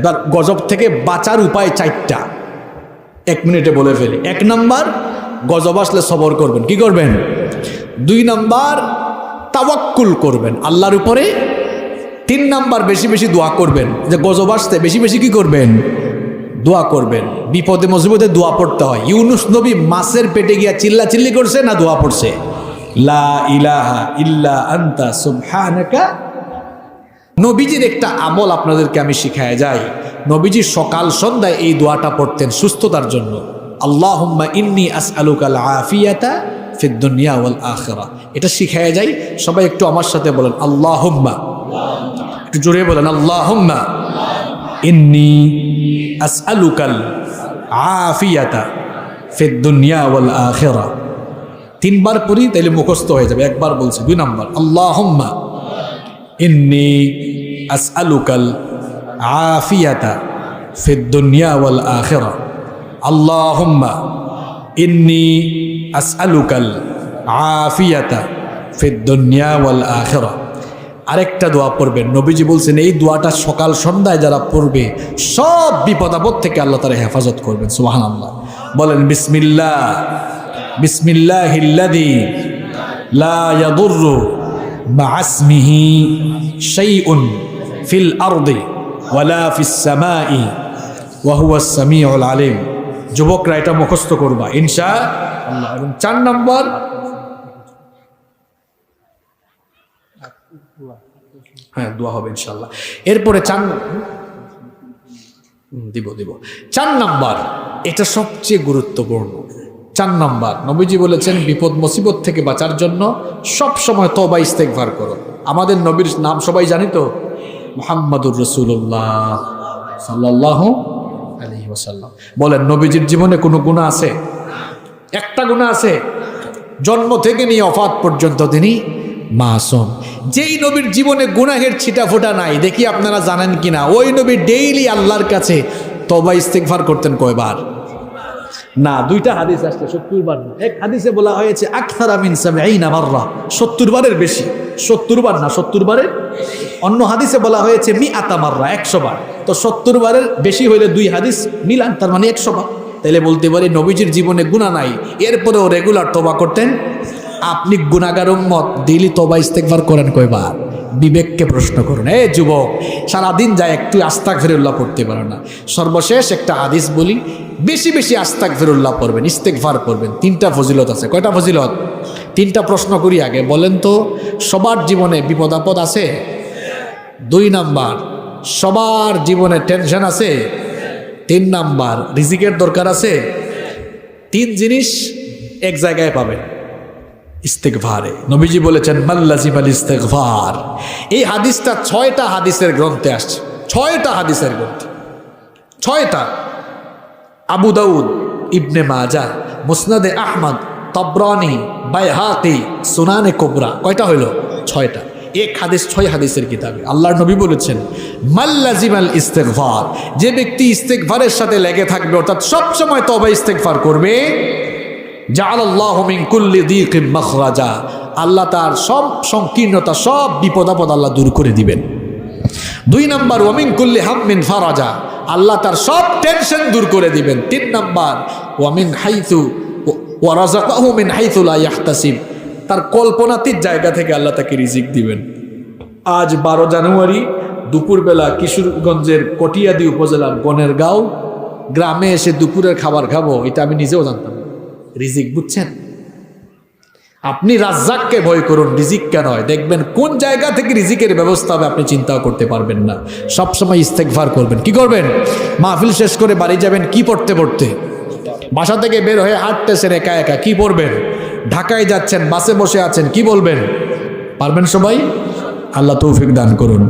এবার গজব থেকে বাঁচার উপায় 4টা, 1 মিনিটে বলে ফেলি। 1 নাম্বার, গজব আসলে সবর করবেন। কি করবেন? 2 নাম্বার, তাওয়াক্কুল করবেন আল্লাহর উপরে। 3 নাম্বার, বেশি বেশি দোয়া করবেন। যে গজব আসতে বেশি বেশি কি করবেন? দোয়া করবেন। বিপদে মুসিবতে দোয়া পড়তে হয়। ইউনুস নবী মাছের পেটে গিয়া চিল্লাচিল্লি করছে না দোয়া পড়ছে? লা ইলাহা ইল্লা আনতা সুবহানাকা। নবীজির একটা আমল আপনাদেরকে আমি শিখায় যাই। নবীজি সকাল সন্ধ্যায় এই দোয়াটা পড়তেন সুস্থতার জন্য। আল্লাহুম্মা ইন্নী আসআলুকাল আফিয়াতা ফিদ দুনিয়া ওয়াল আখিরা। এটা শিখায় যাই। সবাই একটু আমার সাথে বলেন আল্লাহুম্মা, একটু জোরে বলেন আল্লাহুম্মা ইন্নী আসআলুকাল আফিয়াতা ফিদ দুনিয়া ওয়াল আখিরা। 3 বার পড়ি তাইলে মুখস্থ হয়ে যাবে। 1 বার বলছি। 2 নাম্বার, আল্লাহুম্মা ইন্নী আসআলুকাল আফিয়াতা ফিদ দুনিয়া ওয়াল আখিরা। আল্লাহুম্মা ইন্নী আসআলুকাল আফিয়াতা ফিদ দুনিয়া ওয়াল আখিরা। আরেকটা দোয়া পড়বেন। নবীজি বলছেন এই দোয়াটা সকাল সন্ধ্যায় যারা পড়বে সব বিপদ আপদ থেকে আল্লাহ তাআলা হেফাজত করবেন। সুবহানাল্লাহ। বলেন বিসমিল্লাহ, বিসমিল্লাহিল্লাযী লা ইয়াদুররু মা'a ইসমিহি শাইউন ফিল আরদি ওয়ালা ফিস সামাই ওয়া হুয়াস সামিউল আলিম। যুবকরা এটা মুখস্থ করবা ইনশাআল্লাহ। এবং 4 নম্বর, হ্যাঁ দোয়া হবে ইনশাআল্লাহ। এরপরে 4 নাম্বার, এটা সবচেয়ে গুরুত্বপূর্ণ। 4 নাম্বার, নবীজি বলেছেন বিপদ মুসিবত থেকে বাঁচার জন্য সব সময় তওবা ইস্তেগফার করো। আমাদের নবীর নাম সবাই জানি তো, মুহাম্মাদুর রাসূলুল্লাহ সাল্লাল্লাহু আলাইহি ওয়াসাল্লাম। বলেন নবীজির জীবনে কোনো গুনাহ আছে? একটা গুনাহ আছে? জন্ম থেকে নিয়ে ওফাত পর্যন্ত তিনি মাসুম। যেই নবীর জীবনে গুনাহের ছিটাফোঁটা নাই, দেখি আপনারা জানেন কিনা, ওই নবী ডেইলি আল্লাহর কাছে তওবা ইস্তেগফার করতেন কয়বার? না, 2টা হাদিস আসছে, 70 বার না। এক হাদিসে বলা হয়েছে আকসারা মিন 70 মাররা, 70 বারের বেশি। 70 বার না, 70 বারের। অন্য হাদিসে বলা হয়েছে মিআতা মাররা, 100 বার। তো 70 বারের বেশি হইলে 2 হাদিস মিলান, তার মানে 100 বার। তাইলে বলতে পারি নবীজির জীবনে গুনাহ নাই, এরপরেও রেগুলার তওবা করতেন। আপনি গুনাহগার উম্মত, ডেইলি তওবা ইস্তেগফার করেন কয়বার? বিবেককে প্রশ্ন করুন। যুবক, সারাদিন যায় একটু আস্তাগফিরুল্লাহ পড়তে পারো না। সর্বশেষ একটা হাদিস বলি, বেশি বেশি আস্তাগফিরুল্লাহ পড়বেন, ইস্তেগফার করবেন। 3টা ফজিলত আছে। কয়টা ফজিলত? 3টা প্রশ্ন করি আগে। বলেন তো, সবার জীবনে বিপদ আপদ আছে? 2 নাম্বার, সবার জীবনে টেনশন আছে? 3 নাম্বার, রিজিকের দরকার আছে? 3 জিনিস এক জায়গায় পাবেন, ইস্তেগফারে। নবীজি বলেছেন মাল্লাজিমাল ইস্তেগফার। এই হাদিসটা 6টা হাদিসের গ্রন্থে আসছে। 6টা হাদিসের গ্রন্থে, 6টা। আবু দাউদ, ইবনে মাজাহ, মুসনাদে আহমদ, তাবরানী, বাইহাকি, সুনানে কুবরা। কয়টা হইল? 6টা। এক হাদিস 6 হাদিসের কিতাবে। আল্লাহর নবী বলেছেন মাল্লাজিমাল ইস্তেগফার, যে ব্যক্তি ইস্তেগফারের সাথে লেগে থাকবে, অর্থাৎ সব সময় তওবা ইস্তেগফার করবে, জাআলাল্লাহু মিন কুল্লি দীকিন মাখরাজা, আল্লাহ তার সব সংকীর্ণতা, সব বিপদ আপদ আল্লাহ দূর করে দিবেন। 2 নাম্বার, ওয়া মিন কুল্লি হাম্মিন ফারাজা, আল্লাহ তার সব টেনশন দূর করে দিবেন। 3 নাম্বার, ওয়া মিন হাইথু ওয়া রাযাকাহু মিন হাইথু লা ইয়াহতাসিব, তার কল্পনাতীত জায়গা থেকে আল্লাহ তাকে রিজিক দিবেন। আজ 12 জানুয়ারি দুপুরবেলা কিশোরগঞ্জের কটিয়াদি উপজেলার বনেরগাঁও গ্রামে এসে দুপুরের খাবার খাবো, এটা আমি নিজেও জানতাম না। রিজিক বুঝছেন? আপনি রাজ্জাককে ভয় করুন, রিজিককে নয়। দেখবেন কোন জায়গা থেকে রিজিকের ব্যবস্থা হবে আপনি চিন্তাও করতে পারবেন না। সবসময় ইস্তেগফার করবেন। কি করবেন? মাহফিল শেষ করে বাড়ি যাবেন কি পড়তে পড়তে? বাসা থেকে বের হয়ে হাঁটতেছেন একা একা, কি পড়বেন? ঢাকায় যাচ্ছেন, বাসে বসে আছেন, কি বলবেন? পারবেন সবাই? আল্লাহ তৌফিক দান করুন।